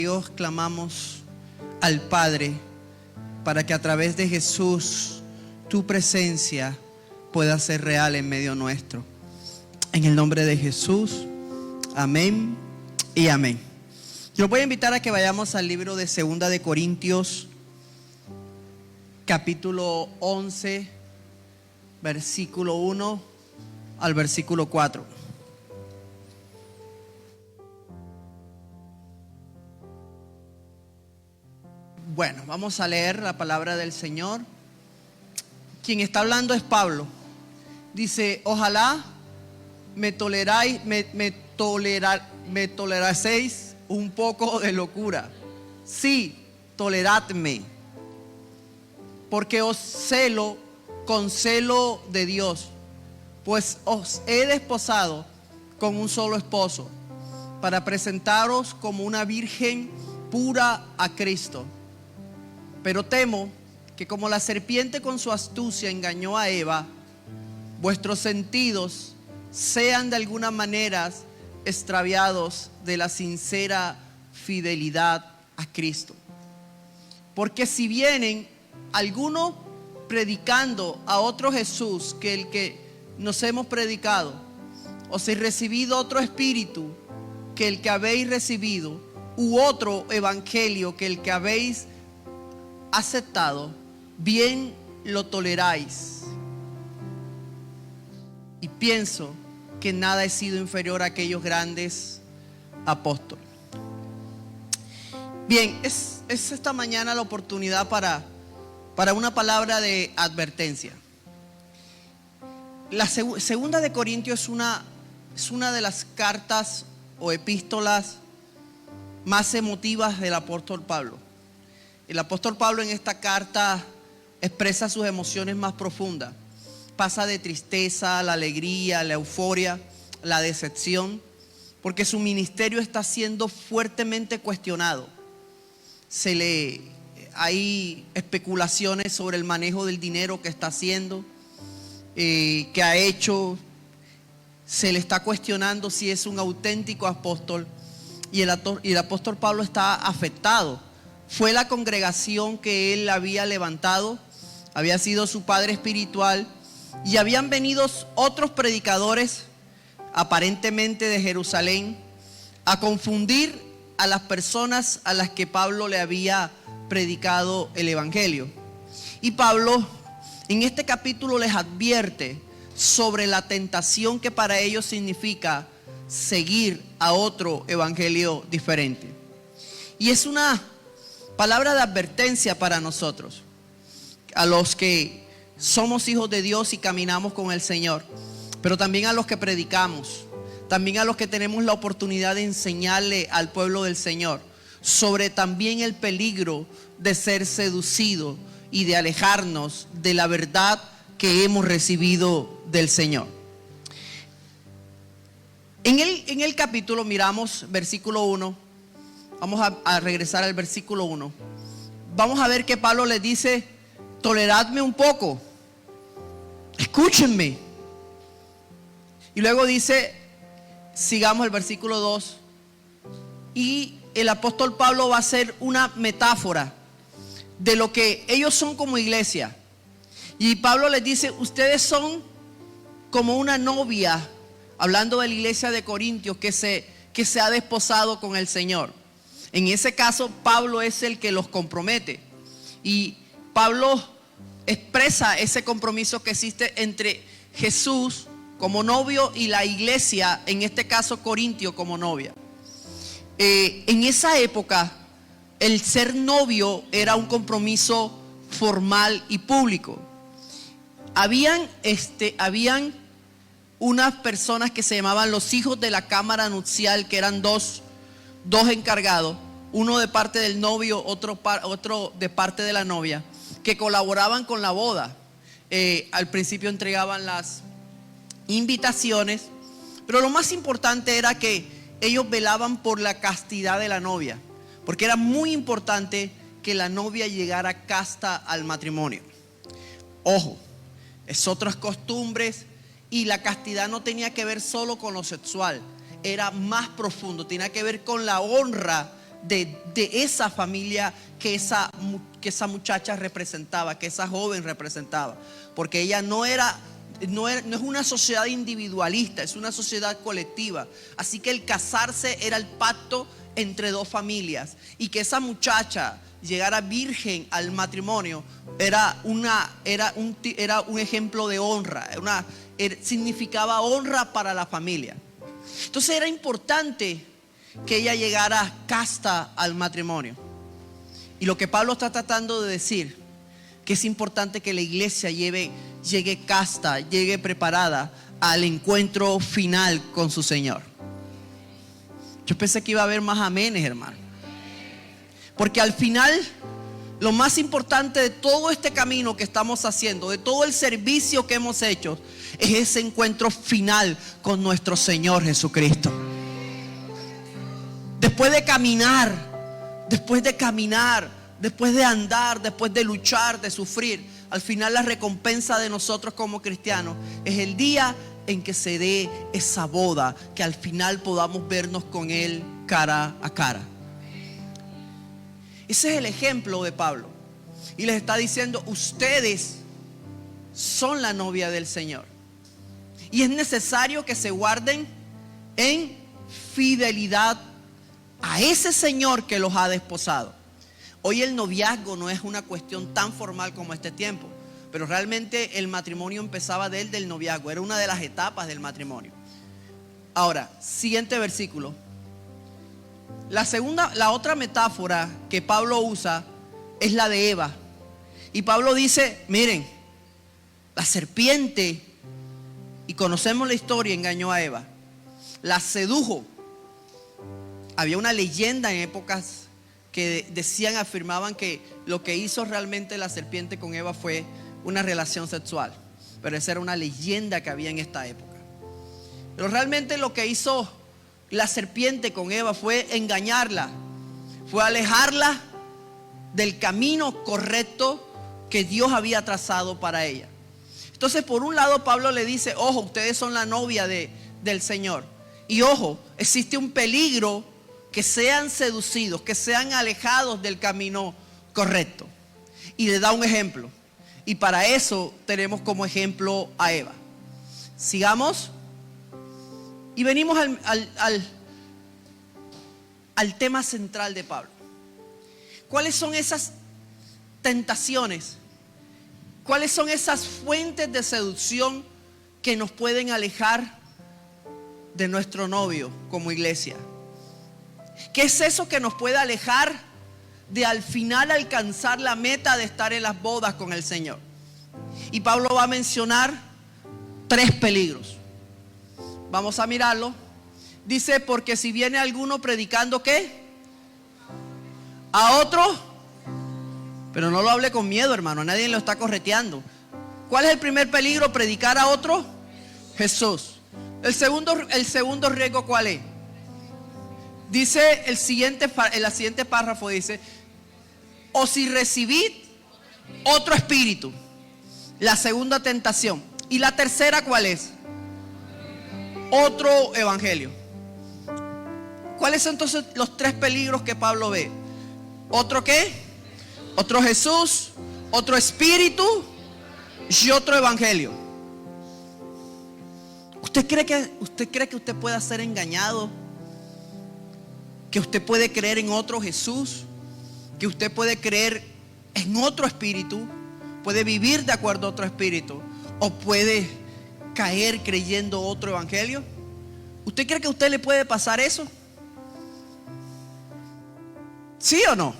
Dios clamamos al Padre para que a través de Jesús tu presencia pueda ser real en medio nuestro. En el nombre de Jesús, amén y amén. Yo voy a invitar a que vayamos al libro de 2 de Corintios, capítulo 11, versículo 1 al versículo 4. Bueno, vamos a leer la palabra del Señor. Quien está hablando es Pablo. Dice: ojalá me toleraseis un poco de locura. Sí, toleradme, porque os celo con celo de Dios, pues os he desposado con un solo esposo, para presentaros como una virgen pura a Cristo. Pero temo que como la serpiente con su astucia engañó a Eva, vuestros sentidos sean de alguna manera extraviados de la sincera fidelidad a Cristo. Porque si vienen algunos predicando a otro Jesús que el que nos hemos predicado, o si recibido otro espíritu que el que habéis recibido, u otro evangelio que el que habéis aceptado, bien lo toleráis. Y pienso que nada he sido inferior a aquellos grandes apóstoles. Bien, es esta mañana la oportunidad para una palabra de advertencia. La segunda de Corintios es una de las cartas o epístolas más emotivas del apóstol Pablo. El apóstol Pablo en esta carta expresa sus emociones más profundas. Pasa de tristeza a la alegría, la euforia, la decepción, porque su ministerio está siendo fuertemente cuestionado. Hay especulaciones sobre el manejo del dinero que está haciendo, que ha hecho. Se le está cuestionando si es un auténtico apóstol, y el apóstol Pablo está afectado. Fue la congregación que él había levantado, había sido su padre espiritual, y habían venido otros predicadores, aparentemente de Jerusalén, a confundir a las personas a las que Pablo le había predicado el evangelio. Y Pablo en este capítulo les advierte sobre la tentación que para ellos significa seguir a otro evangelio diferente. Y es una palabra de advertencia para nosotros, a los que somos hijos de Dios y caminamos con el Señor, pero también a los que predicamos, también a los que tenemos la oportunidad de enseñarle al pueblo del Señor, sobre también el peligro de ser seducido y de alejarnos de la verdad que hemos recibido del Señor. En el capítulo miramos versículo 1. Vamos a regresar al versículo 1. Vamos a ver que Pablo les dice: toleradme un poco, escúchenme. Y luego dice, sigamos el versículo 2. Y el apóstol Pablo va a hacer una metáfora de lo que ellos son como iglesia. Y Pablo les dice: ustedes son como una novia, hablando de la iglesia de Corintios que se ha desposado con el Señor. En ese caso, Pablo es el que los compromete. Y Pablo expresa ese compromiso que existe entre Jesús como novio y la iglesia, en este caso Corintio, como novia. En esa época, el ser novio era un compromiso formal y público. Habían unas personas que se llamaban los hijos de la cámara nupcial, que eran dos encargados, uno de parte del novio, otro de parte de la novia, que colaboraban con la boda. Al principio entregaban las invitaciones, pero lo más importante era que ellos velaban por la castidad de la novia, porque era muy importante que la novia llegara casta al matrimonio. Ojo, es otras costumbres, y la castidad no tenía que ver solo con lo sexual, era más profundo, tenía que ver con la honra de esa familia que esa muchacha representaba, que esa joven representaba. Porque ella no es una sociedad individualista, es una sociedad colectiva. Así que el casarse era el pacto entre dos familias. Y que esa muchacha llegara virgen al matrimonio era un ejemplo de honra, significaba honra para la familia. Entonces era importante que ella llegara casta al matrimonio. Y lo que Pablo está tratando de decir, que es importante que la iglesia llegue casta, llegue preparada al encuentro final con su Señor. Yo pensé que iba a haber más amenes, hermano. Porque al final, lo más importante de todo este camino que estamos haciendo, de todo el servicio que hemos hecho, es ese encuentro final con nuestro Señor Jesucristo. Después de caminar, después de andar, después de luchar, de sufrir, al final la recompensa de nosotros como cristianos es el día en que se dé esa boda, que al final podamos vernos con Él cara a cara. Ese es el ejemplo de Pablo. Y les está diciendo, ustedes son la novia del Señor. Y es necesario que se guarden en fidelidad a ese Señor que los ha desposado. Hoy el noviazgo no es una cuestión tan formal como este tiempo, pero realmente el matrimonio empezaba desde el noviazgo, era una de las etapas del matrimonio. Ahora, siguiente versículo. La otra metáfora que Pablo usa es la de Eva. Y Pablo dice, miren, la serpiente, y conocemos la historia, engañó a Eva, la sedujo. Había una leyenda en épocas que afirmaban que lo que hizo realmente la serpiente con Eva fue una relación sexual. Pero esa era una leyenda que había en esta época. Pero realmente lo que hizo la serpiente con Eva fue engañarla, fue alejarla del camino correcto que Dios había trazado para ella. Entonces, por un lado, Pablo le dice, ojo, ustedes son la novia del Señor. Y ojo, existe un peligro que sean seducidos, que sean alejados del camino correcto. Y le da un ejemplo. Y para eso tenemos como ejemplo a Eva. Sigamos. Y venimos al tema central de Pablo. ¿Cuáles son esas tentaciones? ¿Cuáles son esas fuentes de seducción que nos pueden alejar de nuestro novio como iglesia? ¿Qué es eso que nos puede alejar de al final alcanzar la meta de estar en las bodas con el Señor? Y Pablo va a mencionar 3 peligros. Vamos a mirarlo. Dice, porque si viene alguno predicando, ¿qué? A otro. Pero no lo hable con miedo, hermano. Nadie lo está correteando. ¿Cuál es el primer peligro? Predicar a otro. Jesús. El segundo riesgo, ¿cuál es? Dice el siguiente párrafo, dice, o si recibid otro espíritu. La segunda tentación. Y la tercera, ¿cuál es? Otro evangelio. ¿Cuáles son entonces los 3 peligros que Pablo ve? ¿Otro qué? Otro Jesús, otro espíritu y otro evangelio. ¿Usted cree que usted pueda ser engañado? ¿Que usted puede creer en otro Jesús? ¿Que usted puede creer en otro espíritu? ¿Puede vivir de acuerdo a otro espíritu? ¿O puede caer creyendo otro evangelio? ¿Usted cree que a usted le puede pasar eso? ¿Sí o no?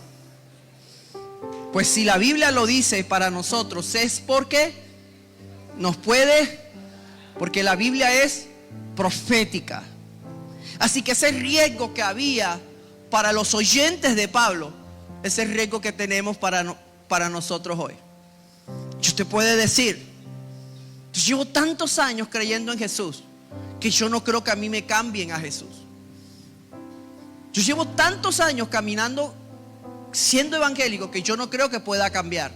Pues si la Biblia lo dice para nosotros es porque porque la Biblia es profética. Así que ese riesgo que había para los oyentes de Pablo, ese riesgo que tenemos para nosotros hoy. Y usted puede decir, yo llevo tantos años creyendo en Jesús que yo no creo que a mí me cambien a Jesús. Yo llevo tantos años caminando siendo evangélico que yo no creo que pueda cambiar.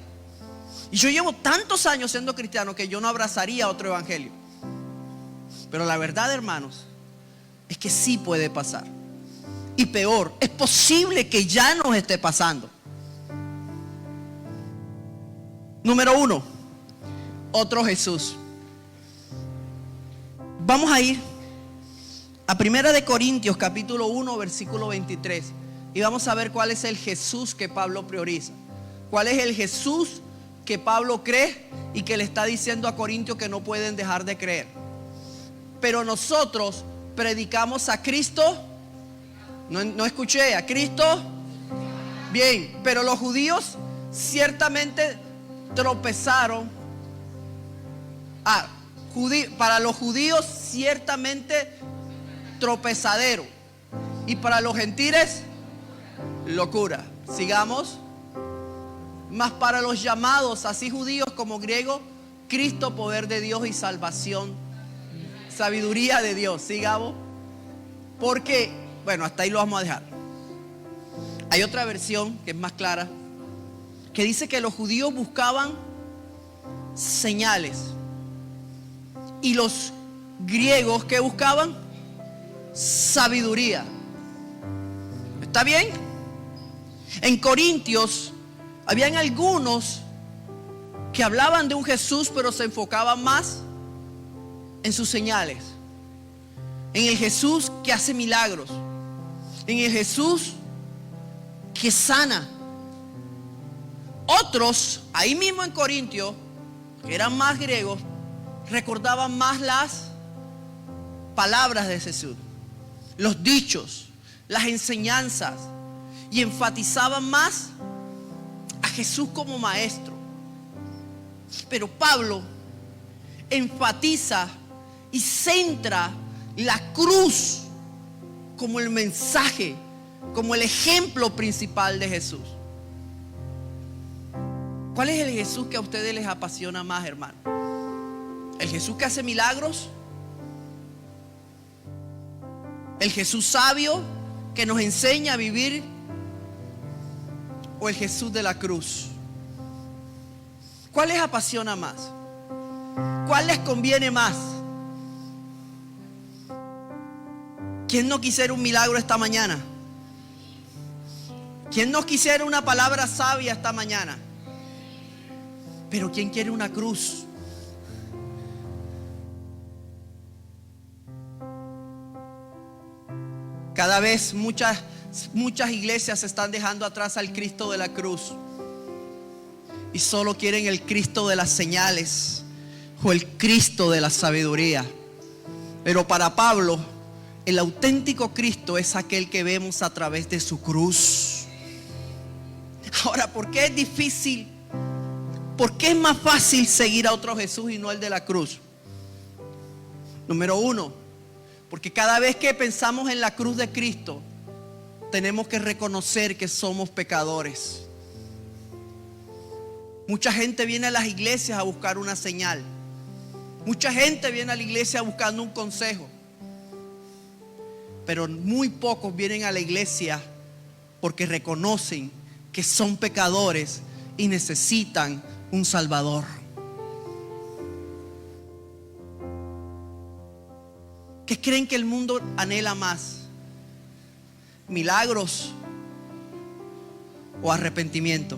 Y yo llevo tantos años siendo cristiano que yo no abrazaría otro evangelio. Pero la verdad, hermanos, es que sí puede pasar. y peor. Es posible que ya nos esté pasando. Número 1, otro Jesús. Vamos a ir a 1 de Corintios capítulo 1 versículo 23 y vamos a ver cuál es el Jesús que Pablo prioriza. Cuál es el Jesús que Pablo cree y que le está diciendo a Corintios que no pueden dejar de creer. Pero nosotros predicamos a Cristo. No escuché, a Cristo. Bien, pero los judíos ciertamente tropezaron. Para los judíos ciertamente tropezadero, y para los gentiles locura. Sigamos. Mas para los llamados, así judíos como griegos, Cristo poder de Dios y salvación, sabiduría de Dios. Sigamos. Porque, bueno, hasta ahí lo vamos a dejar. Hay otra versión que es más clara, que dice que los judíos buscaban señales y los griegos que buscaban sabiduría. ¿Está bien? En Corintios habían algunos que hablaban de un Jesús, pero se enfocaban más en sus señales, en el Jesús que hace milagros, en el Jesús que sana. Otros, ahí mismo en Corintios, que eran más griegos, recordaban más las palabras de Jesús, los dichos, las enseñanzas, y enfatizaban más a Jesús como maestro. Pero Pablo enfatiza y centra la cruz como el mensaje, como el ejemplo principal de Jesús. ¿Cuál es el Jesús que a ustedes les apasiona más, hermano? ¿El Jesús que hace milagros? ¿El Jesús sabio que nos enseña a vivir? ¿O el Jesús de la cruz? ¿Cuál les apasiona más? ¿Cuál les conviene más? ¿Quién no quisiera un milagro esta mañana? ¿Quién no quisiera una palabra sabia esta mañana? Pero ¿quién quiere una cruz? Cada vez muchas iglesias se están dejando atrás al Cristo de la cruz y solo quieren el Cristo de las señales o el Cristo de la sabiduría. Pero para Pablo, el auténtico Cristo es aquel que vemos a través de su cruz. Ahora, ¿por qué es difícil? ¿Por qué es más fácil seguir a otro Jesús y no el de la cruz? Número 1, porque cada vez que pensamos en la cruz de Cristo, tenemos que reconocer que somos pecadores. Mucha gente viene a las iglesias a buscar una señal. Mucha gente viene a la iglesia buscando un consejo. Pero muy pocos vienen a la iglesia porque reconocen que son pecadores y necesitan un Salvador. ¿Qué creen que el mundo anhela más? ¿Milagros o arrepentimiento?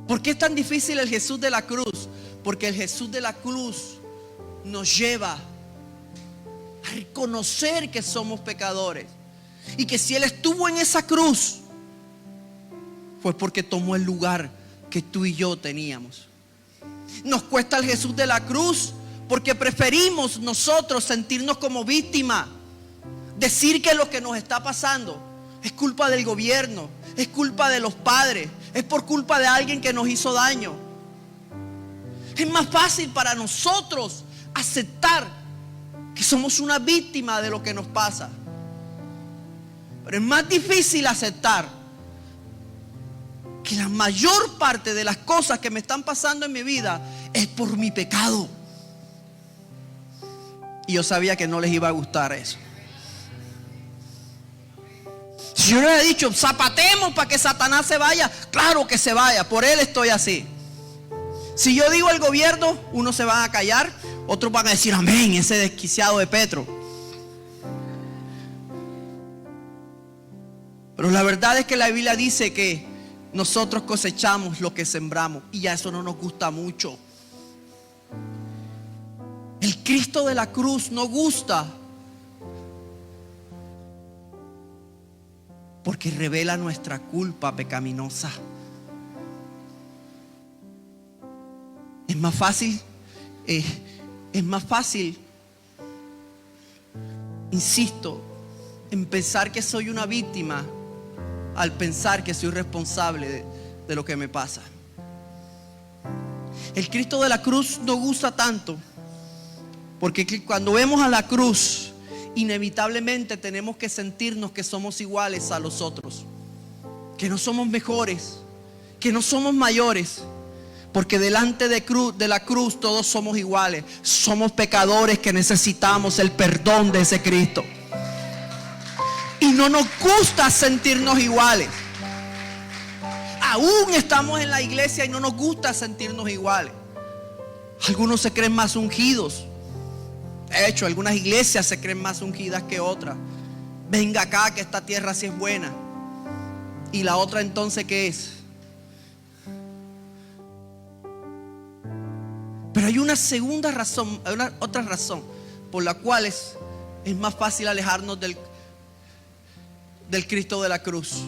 ¿Por qué es tan difícil el Jesús de la cruz? Porque el Jesús de la cruz nos lleva a reconocer que somos pecadores y que si Él estuvo en esa cruz fue porque tomó el lugar que tú y yo teníamos. Nos cuesta el Jesús de la cruz porque preferimos nosotros sentirnos como víctima, decir que lo que nos está pasando es culpa del gobierno, es culpa de los padres, es por culpa de alguien que nos hizo daño. Es más fácil para nosotros aceptar que somos una víctima de lo que nos pasa, pero es más difícil aceptar que la mayor parte de las cosas que me están pasando en mi vida es por mi pecado. Y yo sabía que no les iba a gustar eso. Si yo les he dicho zapatemos para que Satanás se vaya, claro que se vaya, por él estoy así. Si yo digo el gobierno, unos se van a callar, Otros van a decir amén, ese desquiciado de Petro. Pero la verdad es que la Biblia dice que nosotros cosechamos lo que sembramos, y ya eso no nos gusta mucho. El Cristo de la cruz no gusta porque revela nuestra culpa pecaminosa. Es más fácil, insisto, en pensar que soy una víctima al pensar que soy responsable de lo que me pasa. El Cristo de la cruz no gusta tanto porque cuando vemos a la cruz, inevitablemente tenemos que sentirnos que somos iguales a los otros, que no somos mejores, que no somos mayores, porque delante de la cruz todos somos iguales. Somos pecadores que necesitamos el perdón de ese Cristo, y no nos gusta sentirnos iguales. Aún estamos en la iglesia y no nos gusta sentirnos iguales. Algunos se creen más ungidos. De hecho, algunas iglesias se creen más ungidas que otras. Venga acá, que esta tierra sí es buena. ¿Y la otra entonces qué es? Pero hay una segunda razón, hay una otra razón por la cual es más fácil alejarnos del Cristo de la cruz.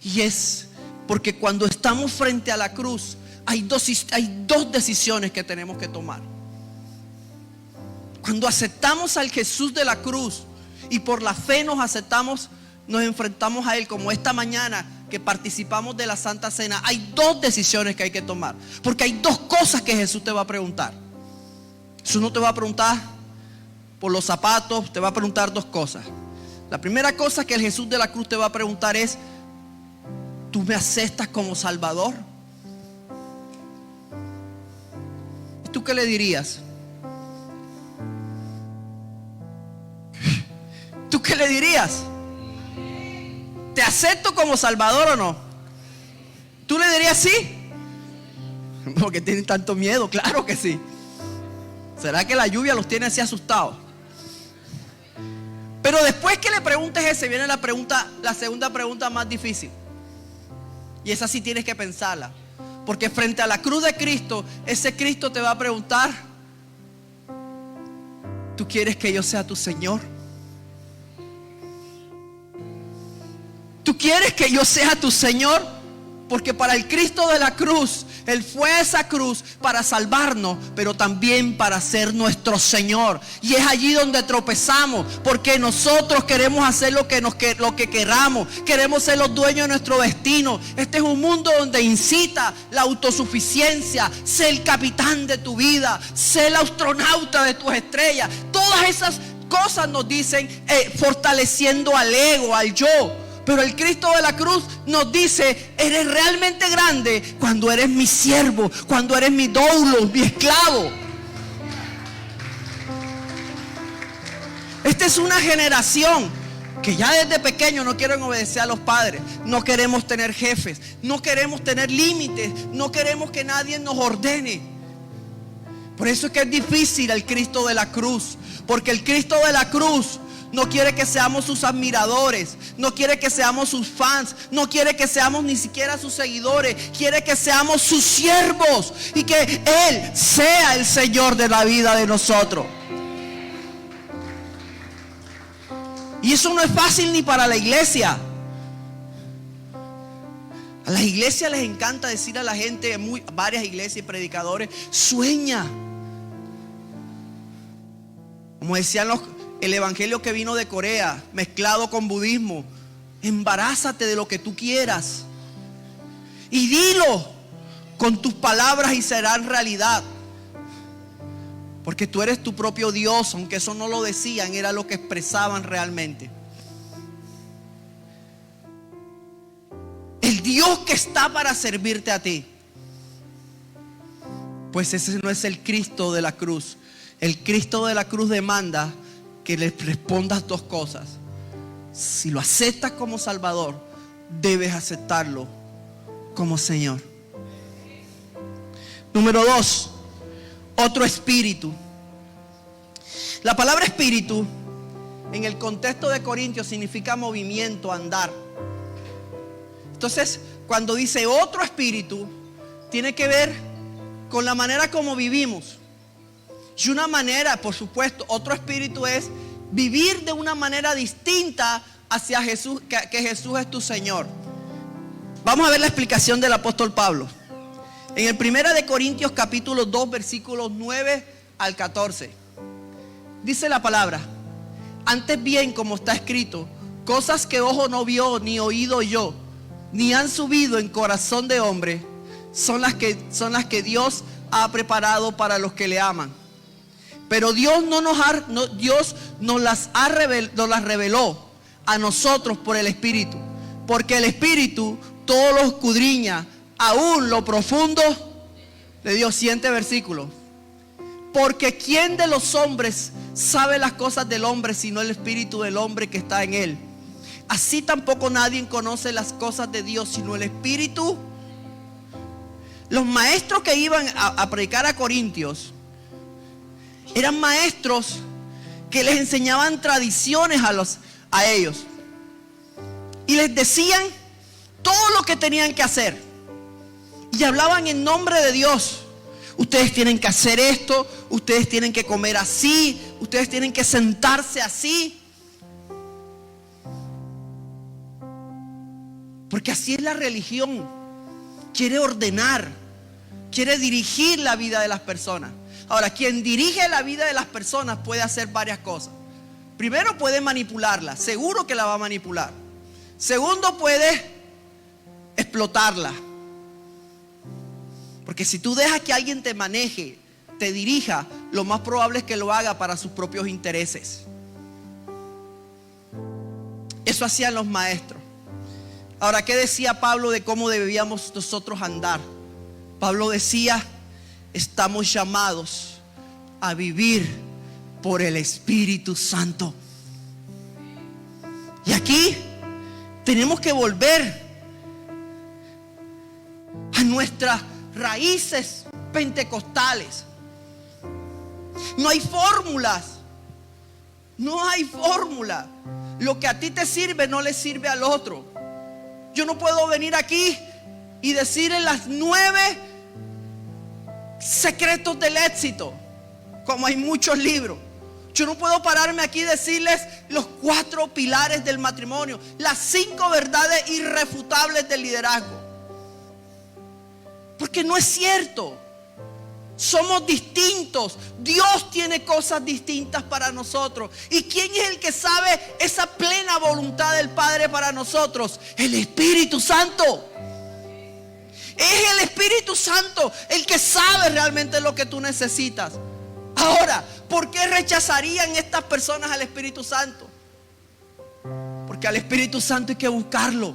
Y es porque cuando estamos frente a la cruz hay dos decisiones que tenemos que tomar. Cuando aceptamos al Jesús de la cruz y por la fe nos enfrentamos a Él, como esta mañana que participamos de la Santa Cena, hay dos decisiones que hay que tomar. Porque hay dos cosas que Jesús te va a preguntar. Jesús no te va a preguntar por los zapatos, te va a preguntar dos cosas. La primera cosa que el Jesús de la cruz te va a preguntar es: ¿tú me aceptas como Salvador? ¿Y tú qué le dirías? ¿Tú qué le dirías? ¿Te acepto como Salvador o no? ¿Tú le dirías sí? Porque tienen tanto miedo. Claro que sí. ¿Será que la lluvia los tiene así asustados? Pero después que le preguntes ese, viene la segunda pregunta más difícil. Y esa sí tienes que pensarla. Porque frente a la cruz de Cristo, ese Cristo te va a preguntar: ¿tú quieres que yo sea tu Señor? ¿Tú quieres que yo sea tu Señor? Porque para el Cristo de la cruz, Él fue a esa cruz para salvarnos, pero también para ser nuestro Señor. Y es allí donde tropezamos, porque nosotros queremos hacer lo que queramos. Queremos ser los dueños de nuestro destino. Este es un mundo donde incita la autosuficiencia. Sé el capitán de tu vida, sé el astronauta de tus estrellas. Todas esas cosas nos dicen fortaleciendo al ego, al yo. Pero el Cristo de la cruz nos dice: eres realmente grande cuando eres mi siervo, cuando eres mi doulos, mi esclavo. Esta es una generación que ya desde pequeños no quieren obedecer a los padres. No queremos tener jefes, no queremos tener límites, no queremos que nadie nos ordene. Por eso es que es difícil el Cristo de la cruz, porque el Cristo de la cruz no quiere que seamos sus admiradores, no quiere que seamos sus fans, no quiere que seamos ni siquiera sus seguidores. Quiere que seamos sus siervos y que Él sea el Señor de la vida de nosotros. Y eso no es fácil ni para la iglesia. A las iglesias les encanta decir a la gente, varias iglesias y predicadores: sueña. Como decían el evangelio que vino de Corea, mezclado con budismo: embarázate de lo que tú quieras y dilo con tus palabras y serán realidad. Porque tú eres tu propio Dios. Aunque eso no lo decían, era lo que expresaban realmente. El Dios que está para servirte a ti, pues ese no es el Cristo de la cruz. El Cristo de la cruz demanda que le respondas dos cosas. Si lo aceptas como Salvador, debes aceptarlo como Señor. Número 2, otro espíritu. La palabra espíritu en el contexto de Corintios significa movimiento, andar. Entonces, cuando dice otro espíritu, tiene que ver con la manera como vivimos. Y una manera, por supuesto, otro espíritu es vivir de una manera distinta hacia Jesús, que Jesús es tu Señor. Vamos a ver la explicación del apóstol Pablo. En el 1 de Corintios capítulo 2 versículos 9 al 14. Dice la palabra: antes bien, como está escrito, cosas que ojo no vio, ni oído oyó, ni han subido en corazón de hombre, son las que Dios ha preparado para los que le aman. Pero Dios nos las reveló a nosotros por el Espíritu, porque el Espíritu todo lo escudriña, aún lo profundo de Dios. Siguiente versículo. Porque ¿quién de los hombres sabe las cosas del hombre sino el espíritu del hombre que está en él? Así tampoco nadie conoce las cosas de Dios sino el espíritu. Los maestros que iban a predicar a Corintios eran maestros que les enseñaban tradiciones a ellos y les decían todo lo que tenían que hacer, y hablaban en nombre de Dios. Ustedes tienen que hacer esto, ustedes tienen que comer así, ustedes tienen que sentarse así, porque así es la religión. Quiere ordenar, quiere dirigir la vida de las personas. Ahora, quien dirige la vida de las personas puede hacer varias cosas. Primero, puede manipularla, seguro que la va a manipular. Segundo, puede explotarla. Porque si tú dejas que alguien te maneje, te dirija, lo más probable es que lo haga para sus propios intereses. Eso hacían los maestros. Ahora, ¿qué decía Pablo de cómo debíamos nosotros andar? Pablo decía: estamos llamados a vivir por el Espíritu Santo. Y aquí tenemos que volver a nuestras raíces pentecostales. No hay fórmulas. No hay fórmula. Lo que a ti te sirve no le sirve al otro. Yo no puedo venir aquí y decirle las 9 secretos del éxito, como hay muchos libros. Yo no puedo pararme aquí y decirles los 4 pilares del matrimonio, las 5 verdades irrefutables del liderazgo, porque no es cierto. Somos distintos. Dios tiene cosas distintas para nosotros. ¿Y quién es el que sabe esa plena voluntad del Padre para nosotros? El Espíritu Santo. Es el Espíritu Santo el que sabe realmente lo que tú necesitas. Ahora, ¿por qué rechazarían estas personas al Espíritu Santo? Porque al Espíritu Santo hay que buscarlo.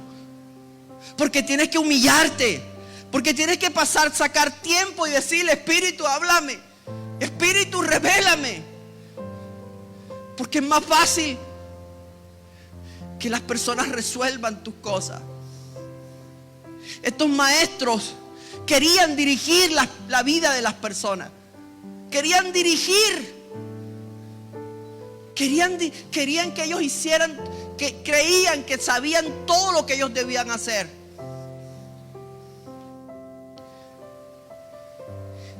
Porque tienes que humillarte. Porque tienes que sacar tiempo y decirle: Espíritu, háblame. Espíritu, revélame. Porque es más fácil que las personas resuelvan tus cosas. Estos maestros querían dirigir la vida de las personas. Querían dirigir. Querían que ellos hicieran, que creían que sabían todo lo que ellos debían hacer.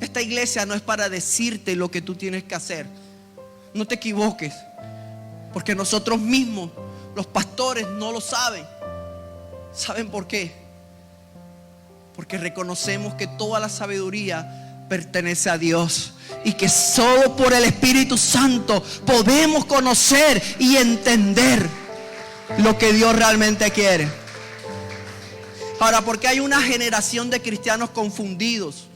Esta iglesia no es para decirte lo que tú tienes que hacer. No te equivoques, porque nosotros mismos, los pastores, no lo saben. ¿Saben por qué? Porque reconocemos que toda la sabiduría pertenece a Dios y que solo por el Espíritu Santo podemos conocer y entender lo que Dios realmente quiere. Ahora, porque hay una generación de cristianos confundidos,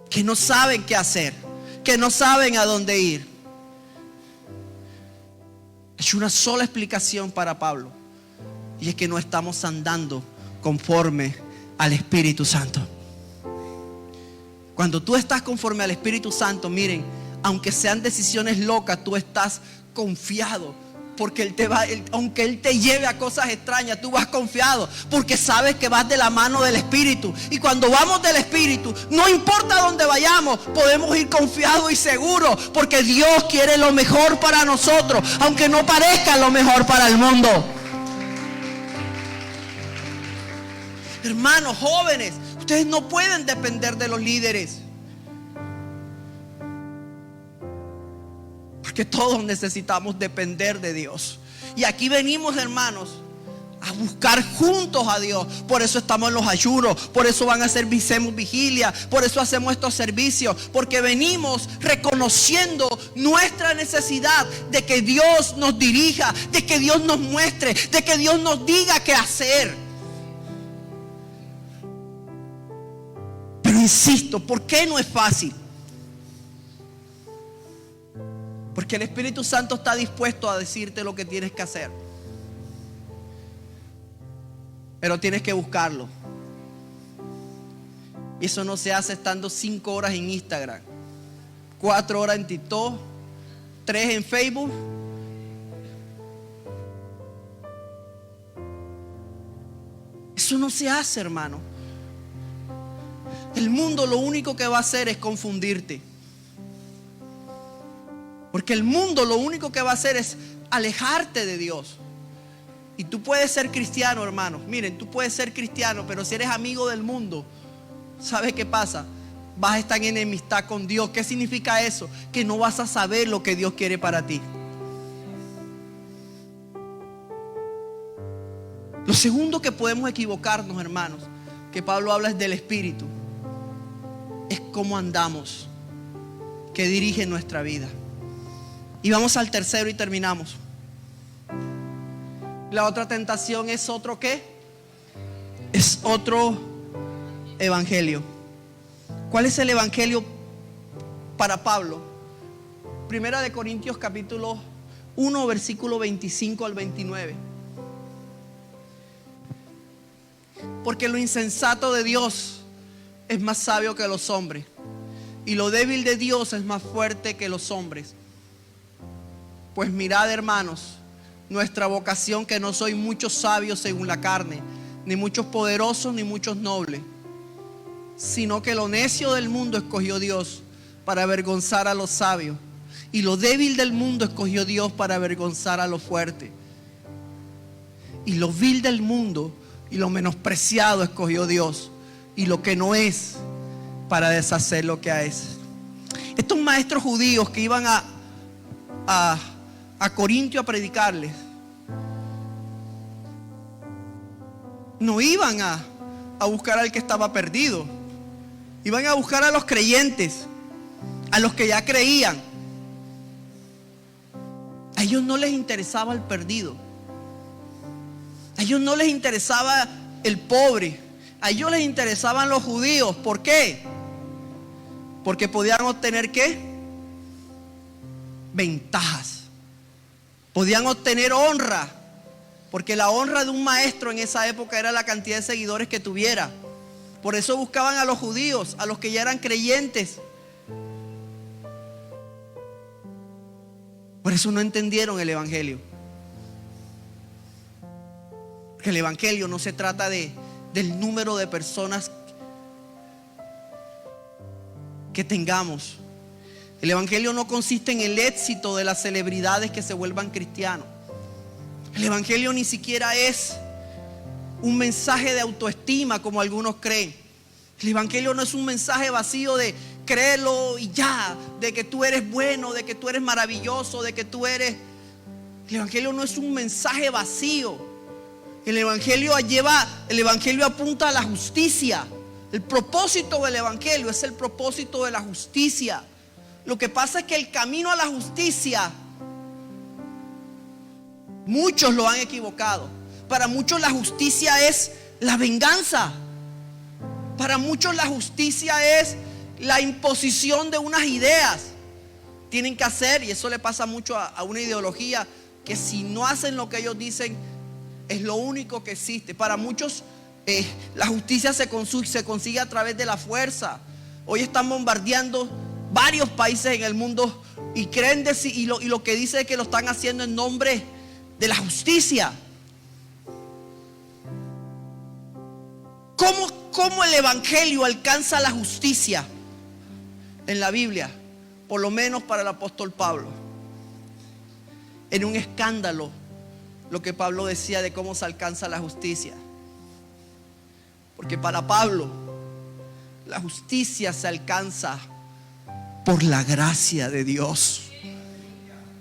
que no saben qué hacer, que no saben a dónde ir. Hay una sola explicación para Pablo, y es que no estamos andando conforme al Espíritu Santo. Cuando tú estás conforme al Espíritu Santo, miren, aunque sean decisiones locas, tú estás confiado, Porque aunque Él te lleve a cosas extrañas, tú vas confiado, porque sabes que vas de la mano del Espíritu. Y cuando vamos del Espíritu, no importa dónde vayamos, podemos ir confiados y seguros, porque Dios quiere lo mejor para nosotros, aunque no parezca lo mejor para el mundo. Hermanos, jóvenes, ustedes no pueden depender de los líderes, porque todos necesitamos depender de Dios. Y aquí venimos, hermanos, a buscar juntos a Dios. Por eso estamos en los ayunos, por eso hacemos vigilia, por eso hacemos estos servicios, porque venimos reconociendo nuestra necesidad de que Dios nos dirija, de que Dios nos muestre, de que Dios nos diga qué hacer. Pero insisto, ¿por qué no es fácil? Porque el Espíritu Santo está dispuesto a decirte lo que tienes que hacer, pero tienes que buscarlo. Y eso no se hace estando 5 horas en Instagram, 4 horas en TikTok, 3 en Facebook. Eso no se hace, hermano. El mundo lo único que va a hacer es confundirte. Porque el mundo lo único que va a hacer es alejarte de Dios. Y tú puedes ser cristiano, hermano. Miren, tú puedes ser cristiano, pero si eres amigo del mundo, ¿sabes qué pasa? Vas a estar en enemistad con Dios. ¿Qué significa eso? Que no vas a saber lo que Dios quiere para ti. Lo segundo que podemos equivocarnos, hermanos, que Pablo habla es del Espíritu. Es cómo andamos, que dirige nuestra vida. Y vamos al tercero y terminamos. La otra tentación es otro ¿qué? Es otro evangelio. ¿Cuál es el evangelio para Pablo? Primera de Corintios capítulo 1, versículo 25 al 29. Porque lo insensato de Dios es más sabio que los hombres, y lo débil de Dios es más fuerte que los hombres. Pues mirad, hermanos, nuestra vocación, que no soy muchos sabios según la carne, ni muchos poderosos, ni muchos nobles, sino que lo necio del mundo escogió Dios para avergonzar a los sabios, y lo débil del mundo escogió Dios para avergonzar a los fuertes, y lo vil del mundo y lo menospreciado escogió Dios, y lo que no es, para deshacer lo que es. Estos maestros judíos que iban a Corintio a predicarles, no iban a buscar al que estaba perdido, iban a buscar a los creyentes, a los que ya creían. A ellos no les interesaba el perdido, a ellos no les interesaba el pobre, a ellos les interesaban los judíos. ¿Por qué? Porque podían obtener ¿qué? Ventajas. Podían obtener honra, porque la honra de un maestro en esa época era la cantidad de seguidores que tuviera. Por eso buscaban a los judíos, a los que ya eran creyentes. Por eso no entendieron el evangelio. Porque el evangelio no se trata del número de personas que tengamos. El evangelio no consiste en el éxito de las celebridades que se vuelvan cristianos. El evangelio ni siquiera es un mensaje de autoestima como algunos creen. El evangelio no es un mensaje vacío de créelo y ya, de que tú eres bueno, de que tú eres maravilloso, de que tú eres... El evangelio no es un mensaje vacío. El evangelio apunta a la justicia. El propósito del evangelio es el propósito de la justicia. Lo que pasa es que el camino a la justicia, muchos lo han equivocado. Para muchos la justicia es la venganza. Para muchos la justicia es la imposición de unas ideas. Tienen que hacer, y eso le pasa mucho a una ideología, que si no hacen lo que ellos dicen, es lo único que existe. Para muchos la justicia se consigue a través de la fuerza. Hoy están bombardeando varios países en el mundo y creen y lo que dice es que lo están haciendo en nombre de la justicia. ¿Cómo el evangelio alcanza la justicia en la Biblia? Por lo menos para el apóstol Pablo. En un escándalo, lo que Pablo decía de cómo se alcanza la justicia. Porque para Pablo, la justicia se alcanza por la gracia de Dios.